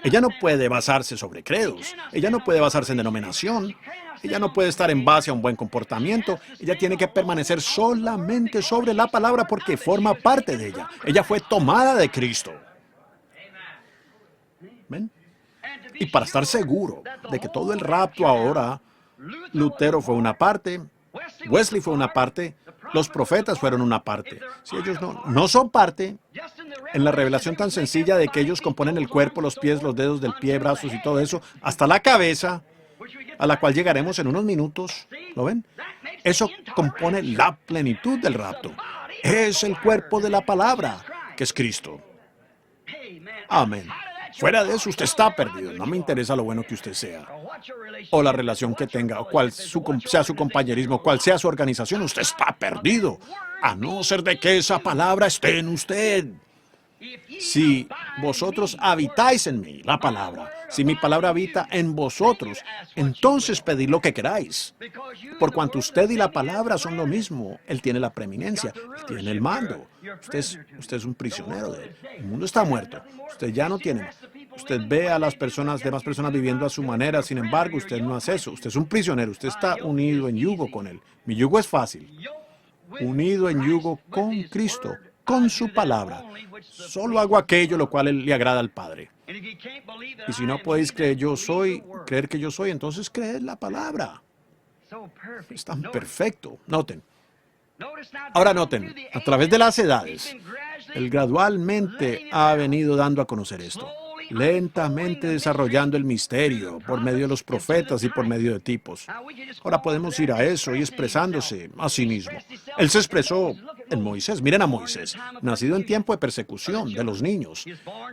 Ella no puede basarse sobre credos, ella no puede basarse en denominación, ella no puede estar en base a un buen comportamiento, ella tiene que permanecer solamente sobre la palabra porque forma parte de ella. Ella fue tomada de Cristo. ¿Ven? Y para estar seguro de que todo el rapto ahora, Lutero fue una parte, Wesley fue una parte, los profetas fueron una parte. Si ellos no son parte, en la revelación tan sencilla de que ellos componen el cuerpo, los pies, los dedos del pie, brazos y todo eso, hasta la cabeza, a la cual llegaremos en unos minutos, ¿lo ven? Eso compone la plenitud del rapto. Es el cuerpo de la palabra, que es Cristo. Amén. Fuera de eso, usted está perdido. No me interesa lo bueno que usted sea, o la relación que tenga, o cuál sea su compañerismo, cuál sea su organización. Usted está perdido, a no ser de que esa palabra esté en usted. Si vosotros habitáis en mí, la palabra, si mi palabra habita en vosotros, entonces pedid lo que queráis. Por cuanto usted y la palabra son lo mismo, Él tiene la preeminencia, Él tiene el mando. Usted es un prisionero de Él. El mundo está muerto. Usted Usted ve a las demás personas viviendo a su manera, sin embargo, usted no hace eso. Usted es un prisionero, usted está unido en yugo con Él. Mi yugo es fácil. Unido en yugo con Cristo, con su palabra. Solo hago aquello lo cual le agrada al Padre. Y si no podéis creer que yo soy, entonces creed la palabra. Es tan perfecto. Noten. Ahora noten, a través de las edades, Él gradualmente ha venido dando a conocer esto, lentamente desarrollando el misterio por medio de los profetas y por medio de tipos. Ahora podemos ir a eso y expresándose a sí mismo. Él se expresó en Moisés. Miren a Moisés, nacido en tiempo de persecución de los niños.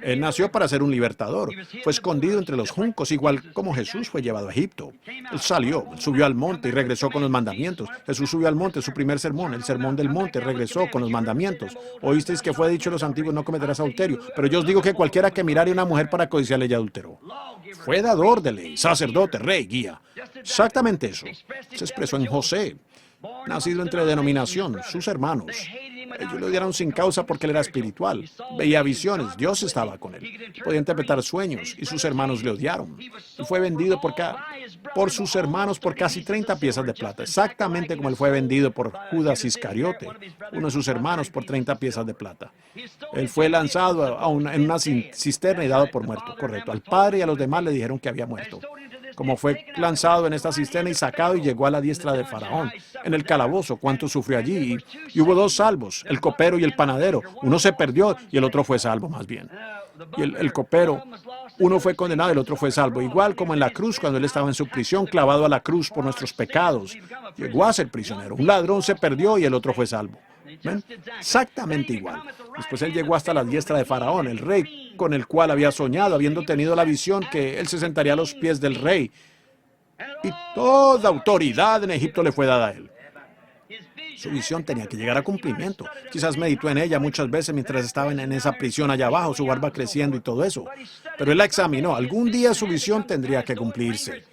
Él nació para ser un libertador. Fue escondido entre los juncos, igual como Jesús fue llevado a Egipto. Él subió al monte y regresó con los mandamientos. Jesús subió al monte, su primer sermón, el sermón del monte, regresó con los mandamientos. Oísteis que fue dicho a los antiguos, no cometerás adulterio. Pero yo os digo que cualquiera que mirare a una mujer para codiciarle ya adulteró. Fue dador de ley, sacerdote, rey, guía. Exactamente eso. Se expresó en José, nacido entre denominación, sus hermanos. Ellos le odiaron sin causa porque él era espiritual. Veía visiones, Dios estaba con él. Podía interpretar sueños y sus hermanos le odiaron. Y fue vendido por sus hermanos por casi 30 piezas de plata, exactamente como él fue vendido por Judas Iscariote, uno de sus hermanos, por 30 piezas de plata. Él fue lanzado en una cisterna y dado por muerto, correcto. Al padre y a los demás le dijeron que había muerto. Como fue lanzado en esta cisterna y sacado y llegó a la diestra de Faraón, en el calabozo, cuánto sufrió allí. Y hubo dos salvos, el copero y el panadero. Uno se perdió y el otro fue salvo más bien. Y el copero, uno fue condenado y el otro fue salvo. Igual como en la cruz, cuando él estaba en su prisión, clavado a la cruz por nuestros pecados. Llegó a ser prisionero. Un ladrón se perdió y el otro fue salvo. ¿Ven? Exactamente igual. Después él llegó hasta la diestra de Faraón, el rey con el cual había soñado, habiendo tenido la visión que él se sentaría a los pies del rey. Y toda autoridad en Egipto le fue dada a él. Su visión tenía que llegar a cumplimiento. Quizás meditó en ella muchas veces mientras estaba en esa prisión allá abajo, su barba creciendo y todo eso. Pero él la examinó. Algún día su visión tendría que cumplirse.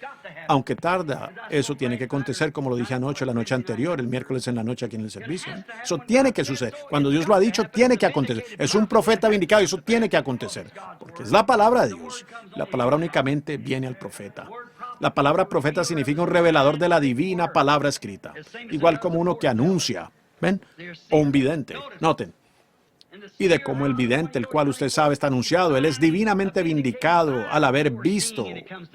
Aunque tarda, eso tiene que acontecer, como lo dije anoche, la noche anterior, el miércoles en la noche aquí en el servicio. Eso tiene que suceder. Cuando Dios lo ha dicho, tiene que acontecer. Es un profeta vindicado y eso tiene que acontecer. Porque es la palabra de Dios. La palabra únicamente viene al profeta. La palabra profeta significa un revelador de la divina palabra escrita. Igual como uno que anuncia, ¿ven? O un vidente. Noten. Y de cómo el vidente, el cual usted sabe está anunciado, él es divinamente vindicado al haber visto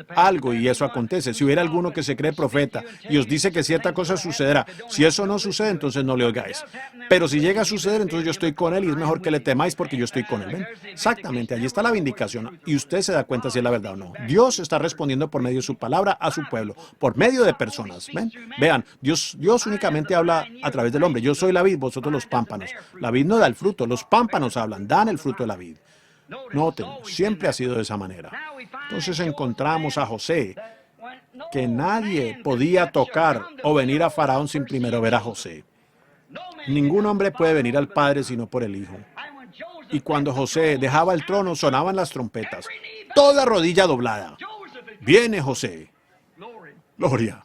algo y eso acontece. Si hubiera alguno que se cree profeta y os dice que cierta cosa sucederá, si eso no sucede, entonces no le oigáis. Pero si llega a suceder, entonces yo estoy con él y es mejor que le temáis porque yo estoy con él. ¿Ven? Exactamente, allí está la vindicación y usted se da cuenta si es la verdad o no. Dios está respondiendo por medio de su palabra a su pueblo, por medio de personas. ¿Ven? Vean, Dios únicamente habla a través del hombre. Yo soy la vid, vosotros los pámpanos. La vid no da el fruto, los pámpanos hablan, dan el fruto de la vid. Noten, siempre ha sido de esa manera. Entonces encontramos a José, que nadie podía tocar o venir a Faraón sin primero ver a José. Ningún hombre puede venir al Padre sino por el Hijo. Y cuando José dejaba el trono, sonaban las trompetas. Toda rodilla doblada. Viene José. Gloria.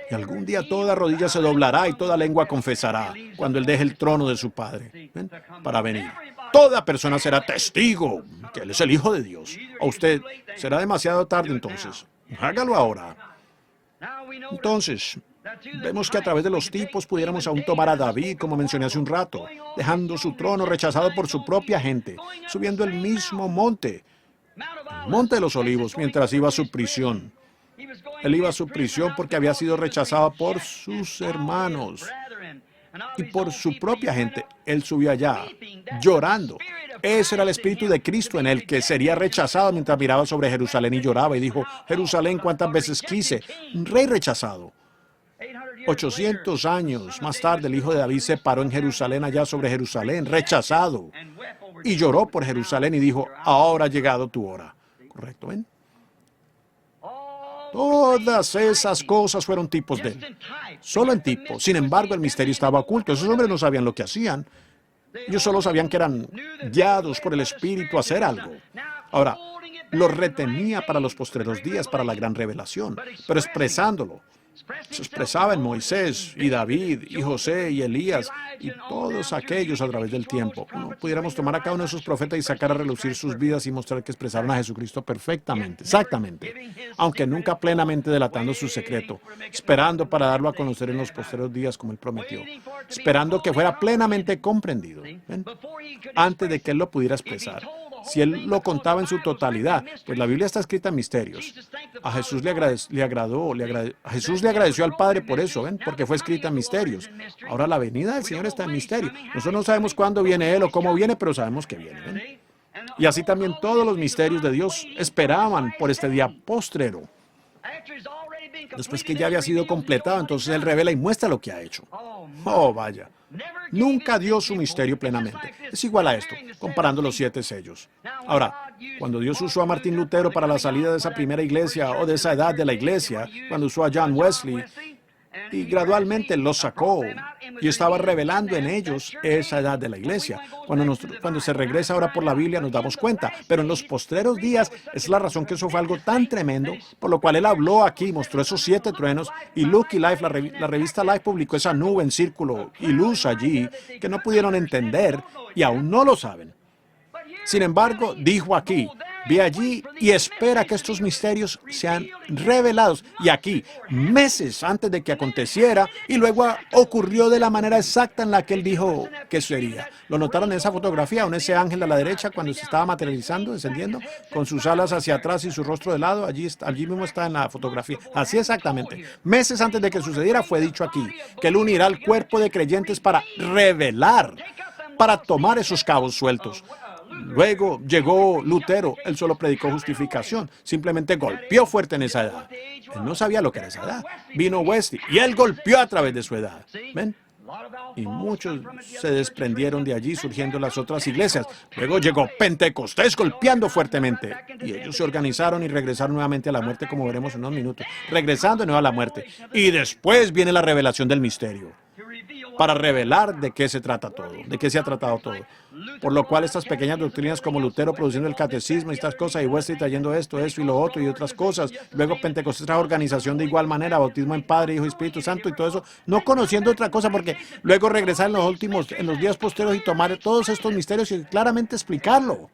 Y algún día toda rodilla se doblará y toda lengua confesará cuando él deje el trono de su Padre. ¿Ven? Para venir. Toda persona será testigo que él es el Hijo de Dios. O usted será demasiado tarde entonces. Hágalo ahora. Entonces, vemos que a través de los tipos pudiéramos aún tomar a David, como mencioné hace un rato, dejando su trono rechazado por su propia gente, subiendo el mismo monte, el monte de los olivos, mientras iba a su prisión. Él iba a su prisión porque había sido rechazado por sus hermanos y por su propia gente. Él subió allá, llorando. Ese era el Espíritu de Cristo en él, que sería rechazado mientras miraba sobre Jerusalén y lloraba y dijo, Jerusalén, cuántas veces quise, un rey rechazado. 800 años más tarde, el hijo de David se paró en Jerusalén, allá sobre Jerusalén, rechazado, y lloró por Jerusalén y dijo, ahora ha llegado tu hora. ¿Correcto? ¿Ven? Todas esas cosas fueron tipos de él. Solo en tipo. Sin embargo, el misterio estaba oculto. Esos hombres no sabían lo que hacían. Ellos solo sabían que eran guiados por el Espíritu a hacer algo. Ahora, lo retenía para los postreros días, para la gran revelación, pero expresándolo. Se expresaba en Moisés y David y José y Elías y todos aquellos a través del tiempo. Pudiéramos tomar a cada uno de esos profetas y sacar a relucir sus vidas y mostrar que expresaron a Jesucristo perfectamente, exactamente, aunque nunca plenamente delatando su secreto, esperando para darlo a conocer en los posteriores días como Él prometió, esperando que fuera plenamente comprendido, ¿ven? Antes de que Él lo pudiera expresar. Si Él lo contaba en su totalidad, pues la Biblia está escrita en misterios. A Jesús a Jesús le agradeció al Padre por eso, ¿ven? Porque fue escrita en misterios. Ahora la venida del Señor está en misterio. Nosotros no sabemos cuándo viene Él o cómo viene, pero sabemos que viene, ¿ven? Y así también todos los misterios de Dios esperaban por este día postrero. Después que ya había sido completado, entonces Él revela y muestra lo que ha hecho. Oh, vaya. Nunca dio su misterio plenamente. Es igual a esto, comparando los 7 sellos. Ahora, cuando Dios usó a Martín Lutero para la salida de esa primera iglesia o de esa edad de la iglesia, cuando usó a John Wesley, y gradualmente los sacó y estaba revelando en ellos esa edad de la iglesia. Cuando se regresa ahora por la Biblia nos damos cuenta, pero en los postreros días es la razón que eso fue algo tan tremendo, por lo cual Él habló aquí, mostró esos 7 truenos, y Luke y Life, la revista Life publicó esa nube en círculo y luz allí que no pudieron entender y aún no lo saben. Sin embargo, dijo aquí, ve allí y espera que estos misterios sean revelados. Y aquí, meses antes de que aconteciera, y luego ocurrió de la manera exacta en la que Él dijo que sería. ¿Lo notaron en esa fotografía, en ese ángel a la derecha cuando se estaba materializando, descendiendo, con sus alas hacia atrás y su rostro de lado? Allí mismo está en la fotografía. Así exactamente. Meses antes de que sucediera fue dicho aquí, que Él unirá al cuerpo de creyentes para revelar, para tomar esos cabos sueltos. Luego llegó Lutero, él solo predicó justificación, simplemente golpeó fuerte en esa edad. Él no sabía lo que era esa edad. Vino Wesley y él golpeó a través de su edad. ¿Ven? Y muchos se desprendieron de allí, surgiendo las otras iglesias. Luego llegó Pentecostés golpeando fuertemente. Y ellos se organizaron y regresaron nuevamente a la muerte, como veremos en unos minutos. Regresando de nuevo a la muerte. Y después viene la revelación del misterio, para revelar de qué se trata todo, de qué se ha tratado todo. Por lo cual estas pequeñas doctrinas como Lutero produciendo el catecismo y estas cosas, y Wesley trayendo esto, eso y lo otro y otras cosas, luego Pentecostés trajo organización de igual manera, bautismo en Padre, Hijo y Espíritu Santo y todo eso, no conociendo otra cosa, porque luego regresar en los días posteriores y tomar todos estos misterios y claramente explicarlo,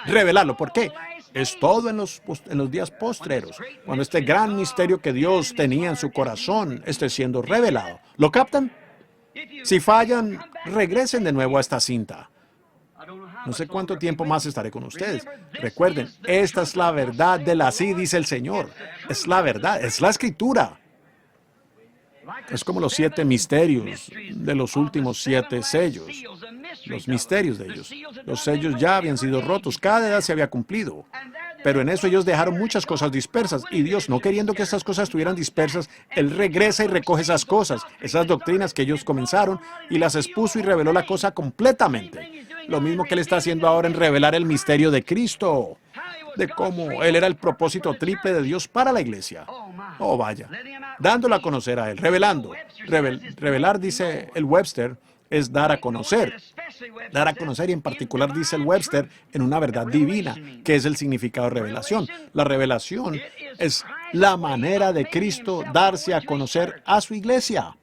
revelarlo. ¿Por qué? Es todo en los días postreros, cuando este gran misterio que Dios tenía en su corazón esté siendo revelado. ¿Lo captan? Si fallan, regresen de nuevo a esta cinta. No sé cuánto tiempo más estaré con ustedes. Recuerden, esta es la verdad de la así dice el Señor. Es la verdad, es la Escritura. Es como los 7 misterios de los últimos 7 sellos. Los misterios de ellos. Los sellos ya habían sido rotos, cada edad se había cumplido. Pero en eso ellos dejaron muchas cosas dispersas, y Dios, no queriendo que estas cosas estuvieran dispersas, Él regresa y recoge esas cosas, esas doctrinas que ellos comenzaron, y las expuso y reveló la cosa completamente. Lo mismo que Él está haciendo ahora en revelar el misterio de Cristo, de cómo Él era el propósito triple de Dios para la iglesia. Oh, vaya, dándolo a conocer a Él, revelando. Revelar, dice el Webster, es dar a conocer. Dar a conocer, y en particular dice el Webster, en una verdad divina, que es el significado de revelación. La revelación es la manera de Cristo darse a conocer a su iglesia.